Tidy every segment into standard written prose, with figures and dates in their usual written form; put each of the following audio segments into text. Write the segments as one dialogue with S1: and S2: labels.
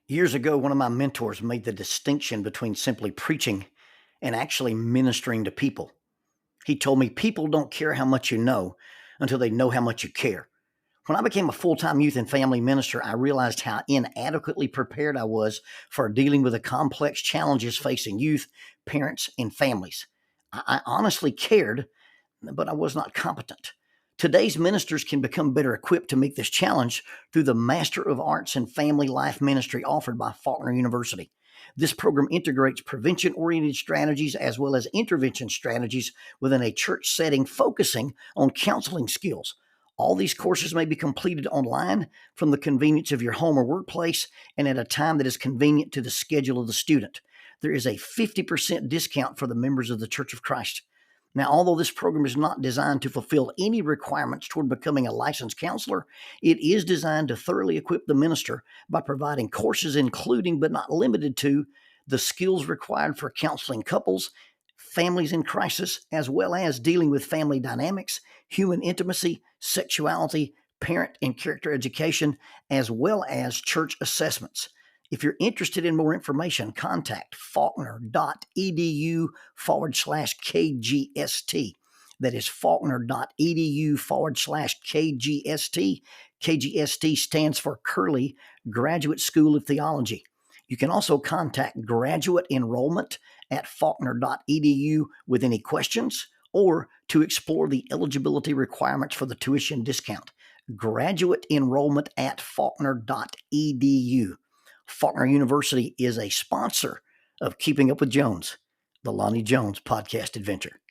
S1: Years ago, one of my mentors made the distinction between simply preaching and actually ministering to people. He told me people don't care how much you know until they know how much you care. When I became a full time youth and family minister, I realized how inadequately prepared I was for dealing with the complex challenges facing youth, parents, and families. I honestly cared, but I was not competent. Today's ministers can become better equipped to meet this challenge through the Master of Arts in Family Life Ministry offered by Faulkner University. This program integrates prevention oriented strategies as well as intervention strategies within a church setting, focusing on counseling skills. All these courses may be completed online from the convenience of your home or workplace and at a time that is convenient to the schedule of the student. There is a 50% discount for the members of the Church of Christ. Now, although this program is not designed to fulfill any requirements toward becoming a licensed counselor, it is designed to thoroughly equip the minister by providing courses including but not limited to the skills required for counseling couples, families in crisis, as well as dealing with family dynamics, human intimacy, sexuality, parent and character education, as well as church assessments. If you're interested in more information, contact faulkner.edu/KGST. That is faulkner.edu/KGST. KGST stands for Curley Graduate School of Theology. You can also contact graduate enrollment at faulkner.edu with any questions or to explore the eligibility requirements for the tuition discount. Graduate enrollment at faulkner.edu. Faulkner University is a sponsor of Keeping Up with Jones, the Lonnie Jones podcast adventure.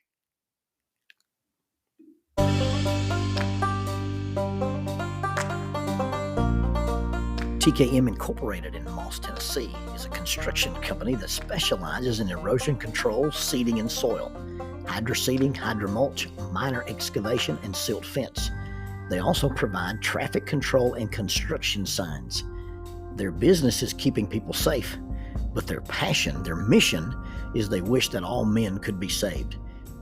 S1: TKM Incorporated in Moss, Tennessee is a construction company that specializes in erosion control, seeding, and soil, hydroseeding, hydromulch, minor excavation, and silt fence. They also provide traffic control and construction signs. Their business is keeping people safe, but their passion, their mission, is they wish that all men could be saved.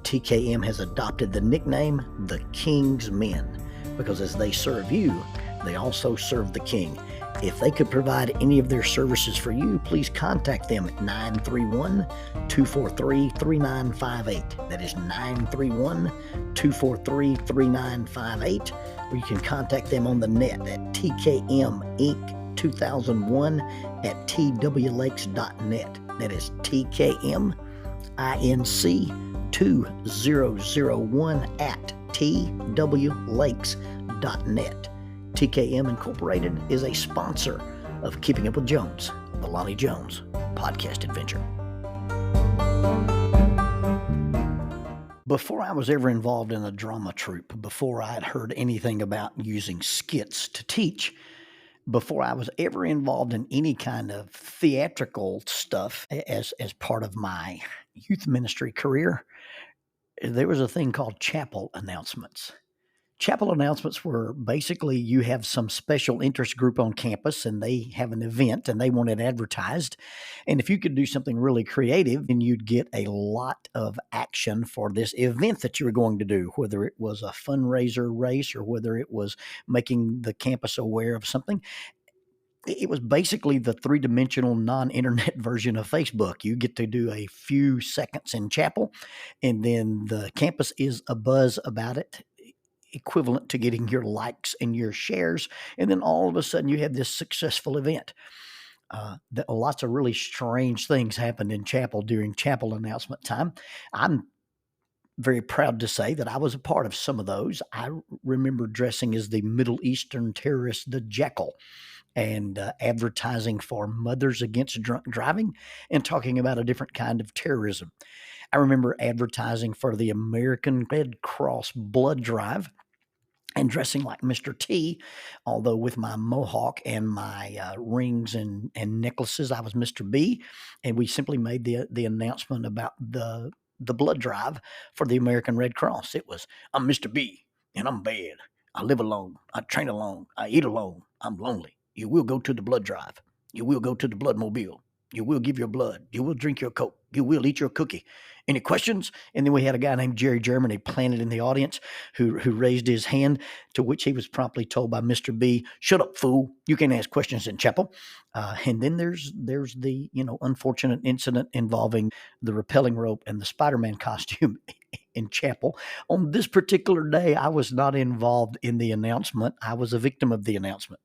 S1: TKM has adopted the nickname the King's Men because as they serve you, they also serve the King. If they could provide any of their services for you, please contact them at 931-243-3958. That is 931-243-3958. Or you can contact them on the net at tkminc2001 at twlakes.net. That is tkminc2001 at twlakes.net. TKM Incorporated is a sponsor of Keeping Up with Jones, the Lonnie Jones podcast adventure. Before I was ever involved in a drama troupe, before I had heard anything about using skits to teach, before I was ever involved in any kind of theatrical stuff as part of my youth ministry career, there was a thing called chapel announcements. Chapel announcements were basically you have some special interest group on campus and they have an event and they want it advertised. And if you could do something really creative, then you'd get a lot of action for this event that you were going to do, whether it was a fundraiser race or whether it was making the campus aware of something. It was basically the three-dimensional non-internet version of Facebook. You get to do a few seconds in chapel and then the campus is abuzz about it, equivalent to getting your likes and your shares. And then all of a sudden you have this successful event. Lots of really strange things happened in chapel during chapel announcement time. I'm very proud to say that I was a part of some of those. I remember dressing as the Middle Eastern terrorist, the Jackal, and advertising for Mothers Against Drunk Driving and talking about a different kind of terrorism. I remember advertising for the American Red Cross blood drive and dressing like Mr. T, although with my mohawk and my rings and necklaces, I was Mr. B. And we simply made the announcement about the blood drive for the American Red Cross. It was, I'm Mr. B, and I'm bad. I live alone. I train alone. I eat alone. I'm lonely. You will go to the blood drive. You will go to the blood mobile. You will give your blood. You will drink your Coke. You will eat your cookie. Any questions? And then we had a guy named Jerry Germany planted in the audience who raised his hand, to which he was promptly told by Mr. B, "Shut up, fool. You can't ask questions in chapel." And then there's the unfortunate incident involving the rappelling rope and the Spider-Man costume in chapel. On this particular day, I was not involved in the announcement. I was a victim of the announcement.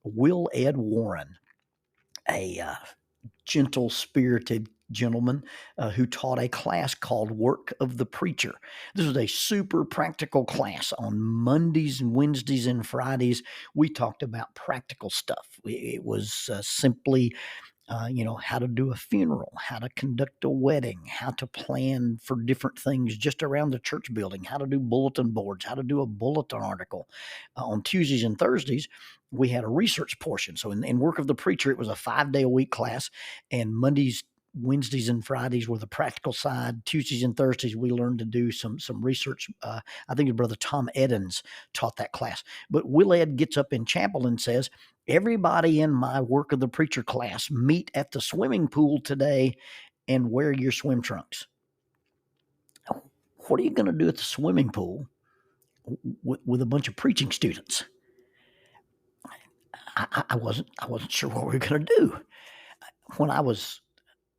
S1: Will Ed Warren, a gentle spirited gentleman who taught a class called Work of the Preacher. This was a super practical class. On Mondays and Wednesdays and Fridays, we talked about practical stuff. It was simply how to do a funeral, how to conduct a wedding, how to plan for different things just around the church building, how to do bulletin boards, how to do a bulletin article. On Tuesdays and Thursdays, we had a research portion. So in Work of the Preacher, it was a 5-day-a-week class, and Mondays, Wednesdays, and Fridays were the practical side. Tuesdays and Thursdays, we learned to do some research. I think his brother Tom Eddins taught that class. But Will Ed gets up in chapel and says, "Everybody in my Work of the Preacher class, meet at the swimming pool today and wear your swim trunks." What are you going to do at the swimming pool with a bunch of preaching students? I wasn't sure what we were going to do. When I was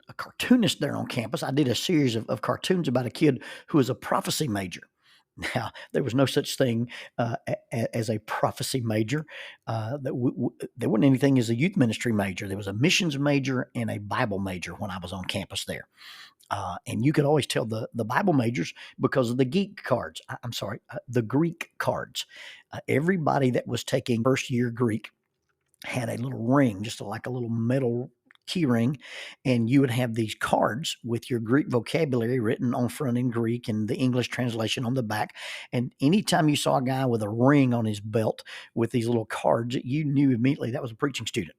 S1: a cartoonist there on campus, I did a series of cartoons about a kid who was a prophecy major. Now, there was no such thing as a prophecy major. There wasn't anything as a youth ministry major. There was a missions major and a Bible major when I was on campus there. And you could always tell the Bible majors because of the geek cards. The Greek cards. Everybody that was taking first year Greek had a little ring, just like a little metal key ring, and you would have these cards with your Greek vocabulary written on front in Greek and the English translation on the back. And anytime you saw a guy with a ring on his belt with these little cards, you knew immediately that was a preaching student.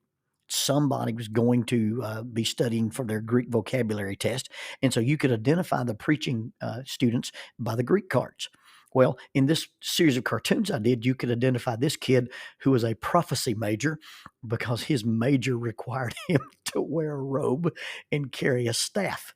S1: Somebody was going to be studying for their Greek vocabulary test. And so you could identify the preaching students by the Greek cards. Well, in this series of cartoons I did, you could identify this kid who was a prophecy major because his major required him to wear a robe and carry a staff.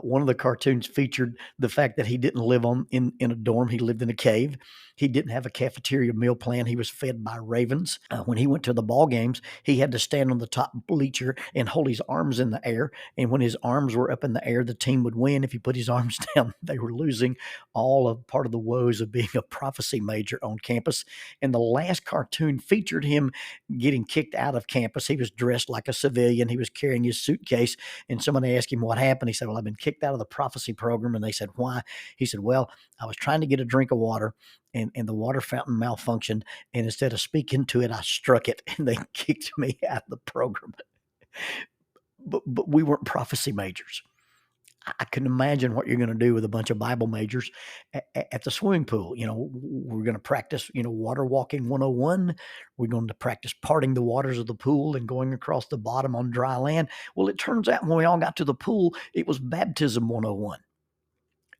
S1: One of the cartoons featured the fact that he didn't live in a dorm. He lived in a cave. He didn't have a cafeteria meal plan. He was fed by ravens. When he went to the ball games, he had to stand on the top bleacher and hold his arms in the air. And when his arms were up in the air, the team would win. If he put his arms down, they were losing. All of part of the woes of being a prophecy major on campus. And the last cartoon featured him getting kicked out of campus. He was dressed like a civilian. He was carrying his suitcase. And somebody asked him what happened. He said, "Well, I've been kicked out of the prophecy program." And they said, "Why?" He said, "Well, I was trying to get a drink of water and the water fountain malfunctioned. And instead of speaking to it, I struck it and they kicked me out of the program." But we weren't prophecy majors. I can imagine what you're going to do with a bunch of Bible majors at the swimming pool. We're going to practice, water walking 101. We're going to practice parting the waters of the pool and going across the bottom on dry land. Well, it turns out when we all got to the pool, it was baptism 101.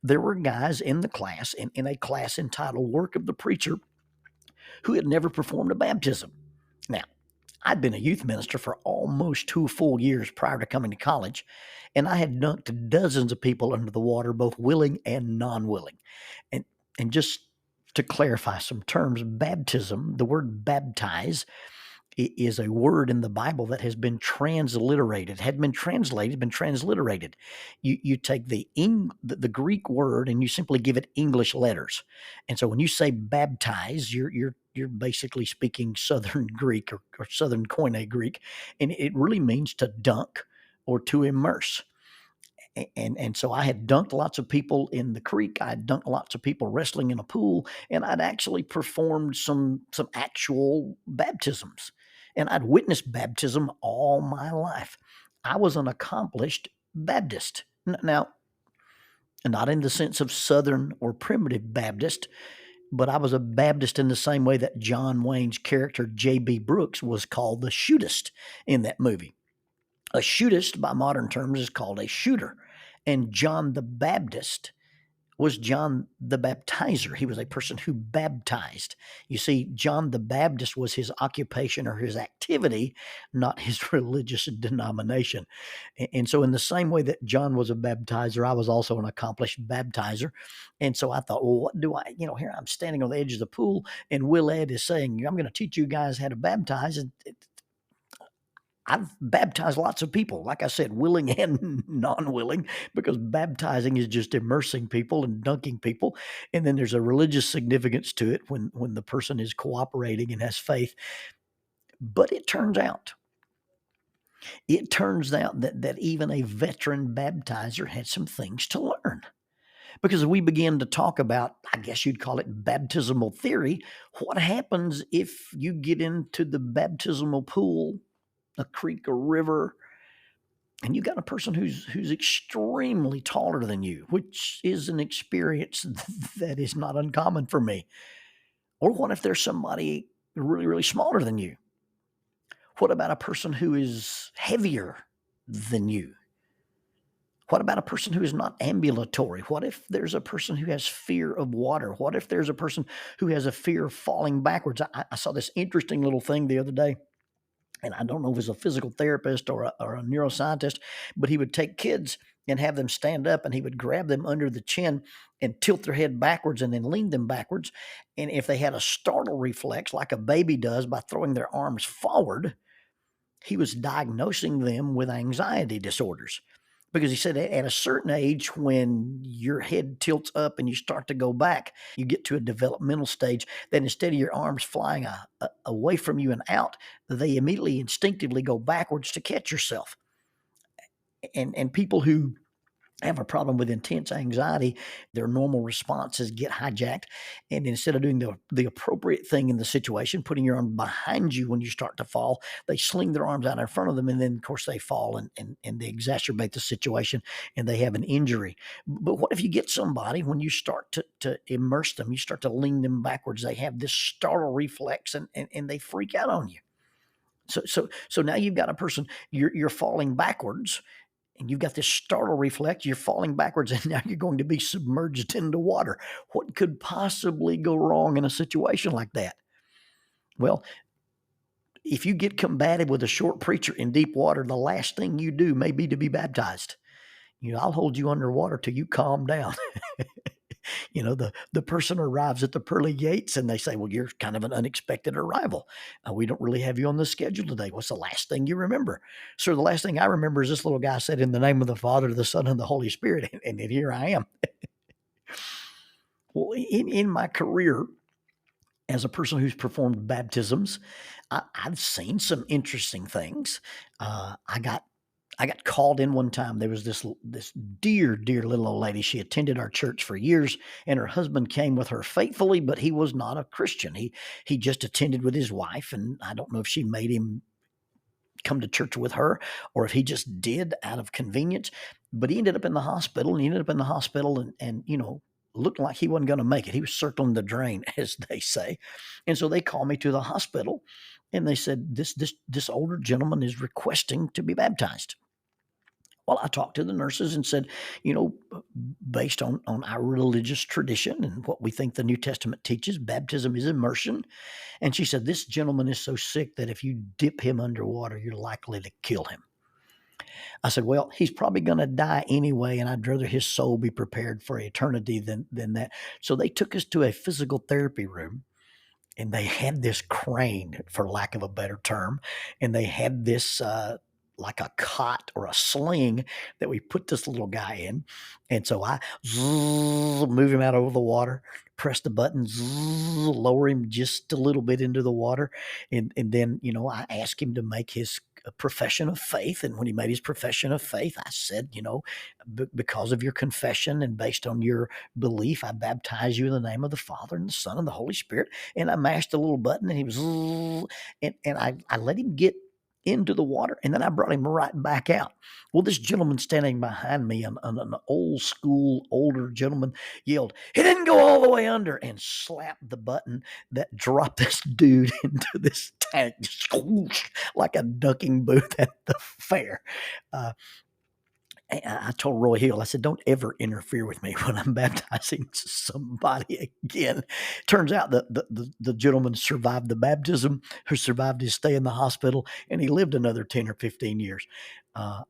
S1: There were guys in the class, in a class entitled Work of the Preacher, who had never performed a baptism. Now, I'd been a youth minister for almost 2 full years prior to coming to college, and I had dunked dozens of people under the water, both willing and non-willing. And just to clarify some terms, baptism, the word baptize, is a word in the Bible that has been transliterated, been transliterated. You take the Greek word and you simply give it English letters. And so when you say baptize, you're basically speaking Southern Greek or Southern Koine Greek, and it really means to dunk or to immerse. And so I had dunked lots of people in the creek. I had dunked lots of people wrestling in a pool, and I'd actually performed some actual baptisms. And I'd witnessed baptism all my life. I was an accomplished Baptist. Now, not in the sense of Southern or primitive Baptist, but I was a Baptist in the same way that John Wayne's character, J.B. Brooks, was called the shootist in that movie. A shootist, by modern terms, is called a shooter. And John the Baptist was John the Baptizer. He was a person who baptized. You see, John the Baptist was his occupation or his activity, not his religious denomination. And so, in the same way that John was a baptizer, I was also an accomplished baptizer. And so I thought, well, what do I, here I'm standing on the edge of the pool, and Will Ed is saying, I'm going to teach you guys how to baptize. And I've baptized lots of people, like I said, willing and non-willing, because baptizing is just immersing people and dunking people. And then there's a religious significance to it when the person is cooperating and has faith. But it turns out that even a veteran baptizer had some things to learn. Because we begin to talk about, I guess you'd call it baptismal theory. What happens if you get into the baptismal pool, a creek, a river, and you got a person who's extremely taller than you, which is an experience that is not uncommon for me? Or what if there's somebody really, really smaller than you? What about a person who is heavier than you? What about a person who is not ambulatory? What if there's a person who has fear of water? What if there's a person who has a fear of falling backwards? I saw this interesting little thing the other day, and I don't know if it was a physical therapist or a neuroscientist, but he would take kids and have them stand up, and he would grab them under the chin and tilt their head backwards and then lean them backwards. And if they had a startle reflex, like a baby does by throwing their arms forward, he was diagnosing them with anxiety disorders. Because he said at a certain age, when your head tilts up and you start to go back, you get to a developmental stage that instead of your arms flying away from you and out, they immediately instinctively go backwards to catch yourself. And people who have a problem with intense anxiety, their normal responses get hijacked. And instead of doing the appropriate thing in the situation, putting your arm behind you when you start to fall, they sling their arms out in front of them. And then, of course, they fall and they exacerbate the situation and they have an injury. But what if you get somebody, when you start to immerse them, you start to lean them backwards, they have this startle reflex and they freak out on you. So now you've got a person, you're falling backwards, and you've got this startle reflex, you're falling backwards, and now you're going to be submerged into water. What could possibly go wrong in a situation like that? Well, if you get combative with a short preacher in deep water, the last thing you do may be to be baptized. I'll hold you underwater till you calm down. The person arrives at the pearly gates and they say, well, you're kind of an unexpected arrival. We don't really have you on the schedule today. What's the last thing you remember? So the last thing I remember is this little guy said, in the name of the Father, the Son, and the Holy Spirit. And here I am. Well, in my career as a person who's performed baptisms, I've seen some interesting things. I got called in one time. There was this dear little old lady. She attended our church for years, and her husband came with her faithfully, but he was not a Christian. He just attended with his wife, and I don't know if she made him come to church with her or if he just did out of convenience. But he ended up in the hospital, and looked like he wasn't going to make it. He was circling the drain, as they say. And so they called me to the hospital, and they said, this older gentleman is requesting to be baptized. Well, I talked to the nurses and said, based on our religious tradition and what we think the New Testament teaches, baptism is immersion. And she said, this gentleman is so sick that if you dip him underwater, you're likely to kill him. I said, well, he's probably going to die anyway, and I'd rather his soul be prepared for eternity than that. So they took us to a physical therapy room, and they had this crane, for lack of a better term, and they had this like a cot or a sling that we put this little guy in. And so I move him out over the water, press the button, lower him just a little bit into the water. And then, I ask him to make his profession of faith. And when he made his profession of faith, I said, because of your confession and based on your belief, I baptize you in the name of the Father and the Son and the Holy Spirit. And I mashed a little button, and he was, and I let him get into the water, and then I brought him right back out. Well, this gentleman standing behind me, an old school, older gentleman, yelled, "He didn't go all the way under," and slapped the button that dropped this dude into this tank, just like a ducking booth at the fair. I told Roy Hill, I said, don't ever interfere with me when I'm baptizing somebody again. Turns out that the gentleman survived the baptism, who survived his stay in the hospital, and he lived another 10 or 15 years.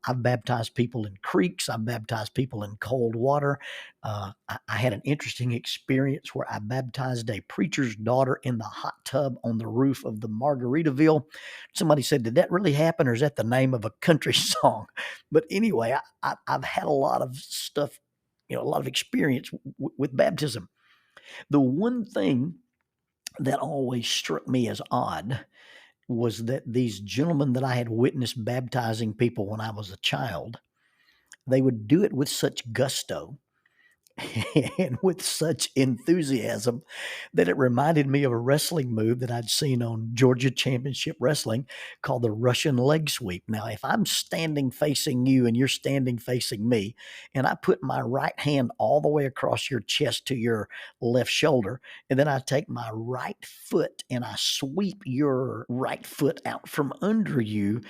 S1: I've baptized people in creeks. I've baptized people in cold water. I had an interesting experience where I baptized a preacher's daughter in the hot tub on the roof of the Margaritaville. Somebody said, did that really happen, or is that the name of a country song? But anyway, I've had a lot of stuff, a lot of experience with baptism. The one thing that always struck me as odd was that these gentlemen that I had witnessed baptizing people when I was a child, they would do it with such gusto and with such enthusiasm that it reminded me of a wrestling move that I'd seen on Georgia Championship Wrestling called the Russian leg sweep. Now, if I'm standing facing you and you're standing facing me, and I put my right hand all the way across your chest to your left shoulder, and then I take my right foot and I sweep your right foot out from under you,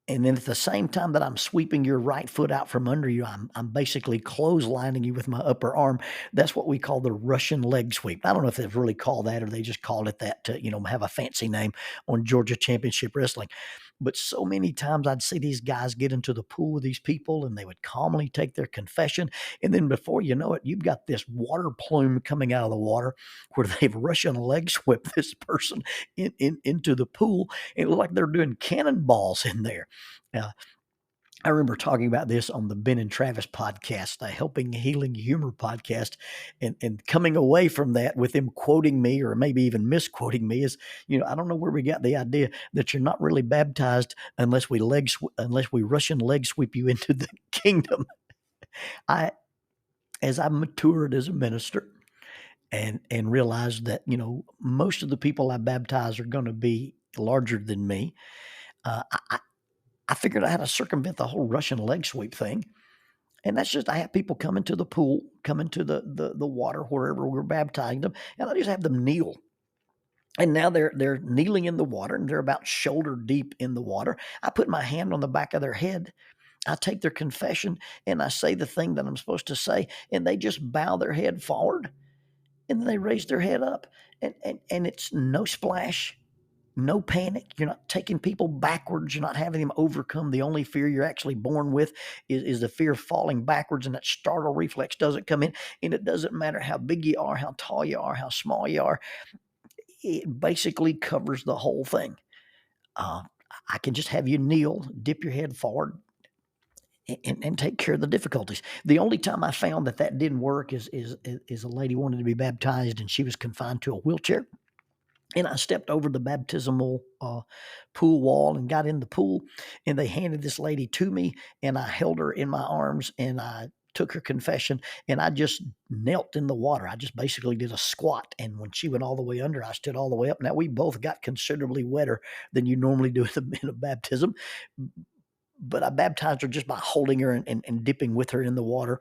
S1: and then at the same time that I'm sweeping your right foot out from under you, I'm basically clotheslining you with my upper arm. That's what we call the Russian leg sweep. I don't know if they've really called that or they just called it that to, have a fancy name on Georgia Championship Wrestling. But so many times I'd see these guys get into the pool with these people and they would calmly take their confession. And then before you know it, you've got this water plume coming out of the water where they've Russian leg swept this person into the pool. It looked like they're doing cannonballs in there. Uh, I remember talking about this on the Ben and Travis podcast, a Helping Healing Humor podcast, and coming away from that with them quoting me or maybe even misquoting me is, I don't know where we got the idea that you're not really baptized unless we Russian leg sweep you into the kingdom. As I matured as a minister and realized that, most of the people I baptize are going to be larger than me, I figured out how to circumvent the whole Russian leg sweep thing. And that's just, I have people come into the pool, come into the water wherever we're baptizing them, and I just have them kneel. And now they're kneeling in the water and they're about shoulder deep in the water. I put my hand on the back of their head. I take their confession and I say the thing that I'm supposed to say, and they just bow their head forward and then they raise their head up. And it's no splash. No panic. You're not taking people backwards. You're not having them overcome the only fear you're actually born with is the fear of falling backwards, and that startle reflex doesn't come in. And it doesn't matter how big you are, how tall you are, how small you are. It basically covers the whole thing. I can just have you kneel, dip your head forward, and take care of the difficulties. The only time I found that didn't work is a lady wanted to be baptized and she was confined to a wheelchair. And I stepped over the baptismal pool wall and got in the pool, and they handed this lady to me, and I held her in my arms, and I took her confession, and I just knelt in the water. I just basically did a squat, and when she went all the way under, I stood all the way up. Now, we both got considerably wetter than you normally do in a baptism, but I baptized her just by holding her and dipping with her in the water.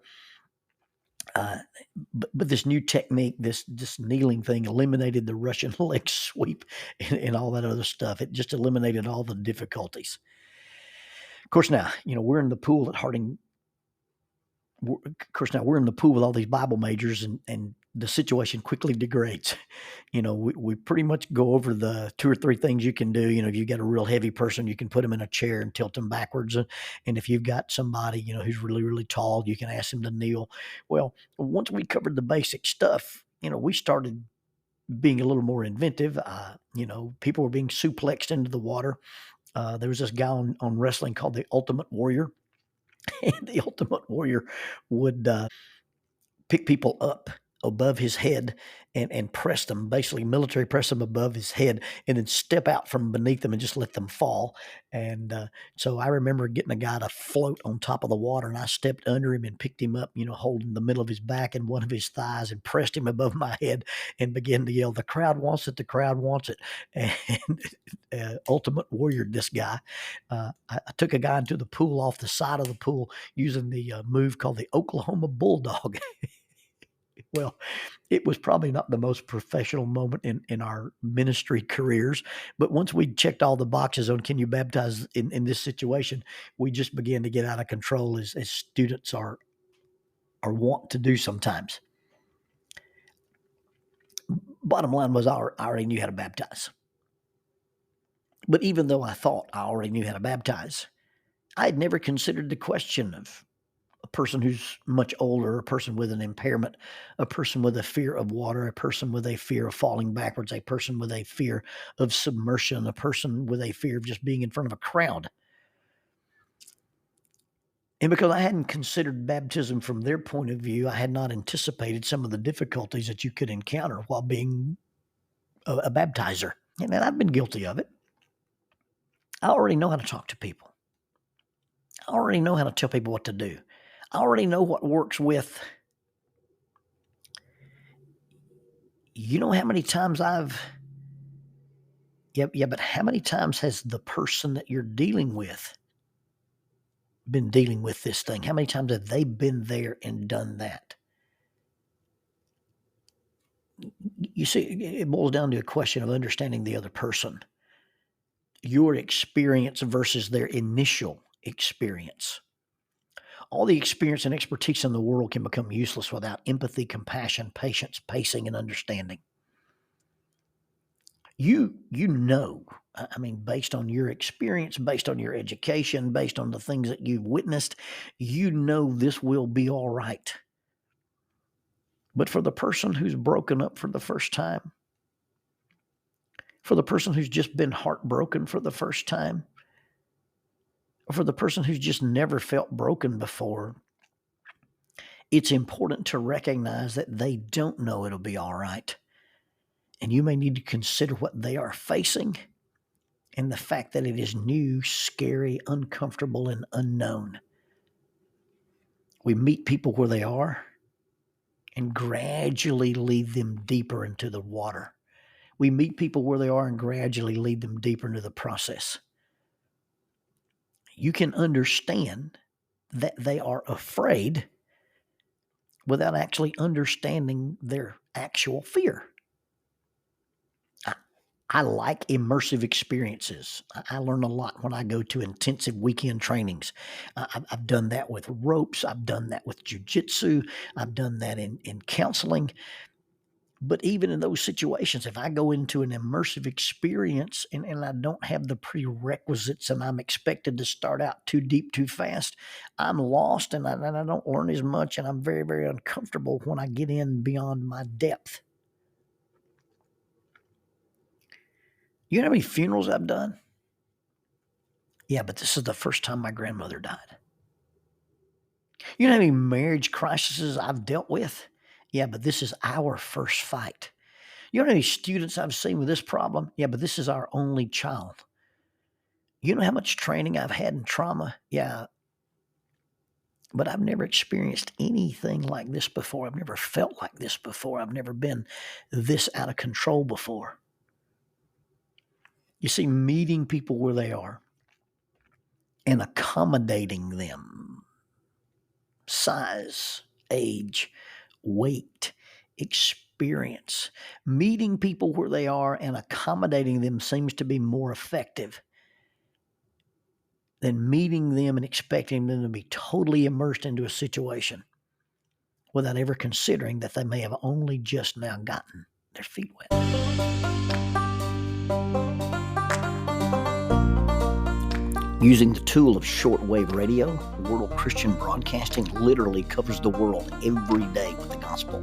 S1: But this new technique, this kneeling thing, eliminated the Russian leg sweep and all that other stuff. It just eliminated all the difficulties. Of course, now we're in the pool at Harding. Of course, now we're in the pool with all these Bible majors, and the situation quickly degrades. We pretty much go over the 2 or 3 things you can do. If you've got a real heavy person, you can put them in a chair and tilt them backwards. And if you've got somebody, who's really, really tall, you can ask them to kneel. Well, once we covered the basic stuff, we started being a little more inventive. People were being suplexed into the water. There was this guy on wrestling called the Ultimate Warrior. And the Ultimate Warrior would pick people up above his head and press them, basically military press them above his head, and then step out from beneath them and just let them fall. And so I remember getting a guy to float on top of the water, and I stepped under him and picked him up, holding the middle of his back and one of his thighs, and pressed him above my head and began to yell, "The crowd wants it, the crowd wants it." And Ultimate Warrior, this guy. I took a guy into the pool off the side of the pool using the move called the Oklahoma Bulldog. Well, it was probably not the most professional moment in our ministry careers, but once we checked all the boxes on can you baptize in this situation, we just began to get out of control as students are wont to do sometimes. Bottom line was I already knew how to baptize. But even though I thought I already knew how to baptize, I had never considered the question of a person who's much older, a person with an impairment, a person with a fear of water, a person with a fear of falling backwards, a person with a fear of submersion, a person with a fear of just being in front of a crowd. And because I hadn't considered baptism from their point of view, I had not anticipated some of the difficulties that you could encounter while being a baptizer. And I've been guilty of it. I already know how to talk to people. I already know how to tell people what to do. I already know what works with. You know how many times but how many times has the person that you're dealing with been dealing with this thing? How many times have they been there and done that? You see, it boils down to a question of understanding the other person, your experience versus their initial experience. All the experience and expertise in the world can become useless without empathy, compassion, patience, pacing, and understanding. You know, I mean, based on your experience, based on your education, based on the things that you've witnessed, you know this will be all right. But for the person who's broken up for the first time, for the person who's just been heartbroken for the first time, or for the person who's just never felt broken before, it's important to recognize that they don't know it'll be all right. And you may need to consider what they are facing and the fact that it is new, scary, uncomfortable, and unknown. We meet people where they are and gradually lead them deeper into the water. We meet people where they are and gradually lead them deeper into the process. You can understand that they are afraid without actually understanding their actual fear. I like immersive experiences. I learn a lot when I go to intensive weekend trainings. I've done that with ropes. I've done that with jujitsu. I've done that in counseling. But even in those situations, if I go into an immersive experience and I don't have the prerequisites and I'm expected to start out too deep, too fast, I'm lost and I don't learn as much and I'm very, very uncomfortable when I get in beyond my depth. You know how many funerals I've done? Yeah, but this is the first time my grandmother died. You know how many marriage crises I've dealt with? Yeah, but this is our first fight. You know how many students I've seen with this problem? Yeah, but this is our only child. You know how much training I've had in trauma? Yeah, but I've never experienced anything like this before. I've never felt like this before. I've never been this out of control before. You see, meeting people where they are and accommodating them, size, age, weight, experience, meeting people where they are and accommodating them seems to be more effective than meeting them and expecting them to be totally immersed into a situation without ever considering that they may have only just now gotten their feet wet. Using the tool of shortwave radio, World Christian Broadcasting literally covers the world every day with the gospel.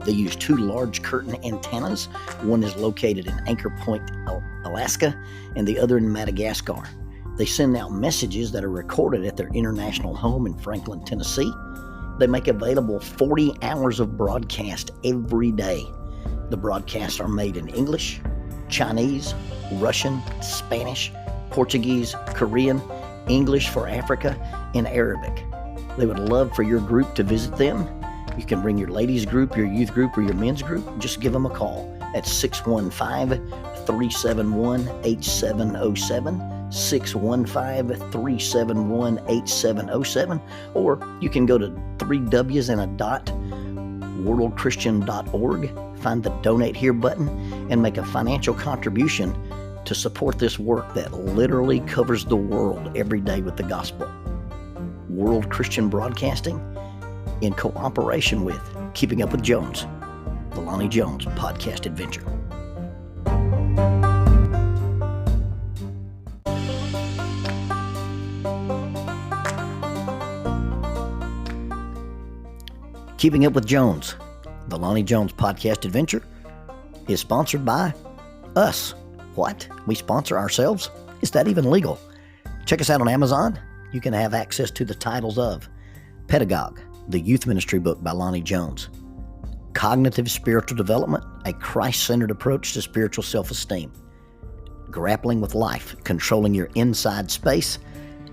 S1: They use 2 large curtain antennas. One is located in Anchor Point, Alaska, and the other in Madagascar. They send out messages that are recorded at their international home in Franklin, Tennessee. They make available 40 hours of broadcast every day. The broadcasts are made in English, Chinese, Russian, Spanish, Portuguese, Korean, English for Africa, and Arabic. They would love for your group to visit them. You can bring your ladies group, your youth group, or your men's group. Just give them a call at 615-371-8707, 615-371-8707, or you can go to 3Ws and a dot, worldchristian.org, find the Donate Here button, and make a financial contribution to support this work that literally covers the world every day with the gospel. World Christian Broadcasting, in cooperation with Keeping Up with Jones, the Lonnie Jones podcast adventure. Keeping Up with Jones, the Lonnie Jones podcast adventure, is sponsored by us. What? We sponsor ourselves? Is that even legal? Check us out on Amazon. You can have access to the titles of Pedagogue, the youth ministry book by Lonnie Jones; Cognitive Spiritual Development, a Christ-centered approach to spiritual self-esteem; Grappling with Life, Controlling Your Inside Space,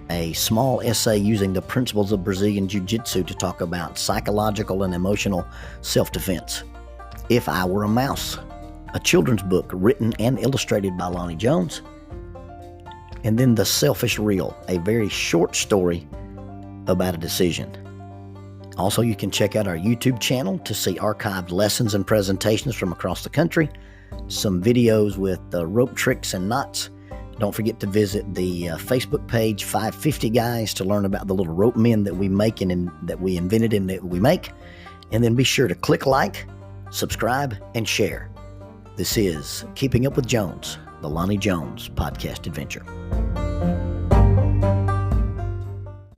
S1: a small essay using the principles of Brazilian Jiu-Jitsu to talk about psychological and emotional self-defense; If I Were a Mouse, a children's book written and illustrated by Lonnie Jones; and then The Selfish Reel, a very short story about a decision. Also, you can check out our YouTube channel to see archived lessons and presentations from across the country, some videos with rope tricks and knots. Don't forget to visit the Facebook page, 550 Guys, to learn about the little rope men that we make and that we invented and that we make. And then be sure to click like, subscribe, and share. This is Keeping Up with Jones, the Lonnie Jones podcast adventure.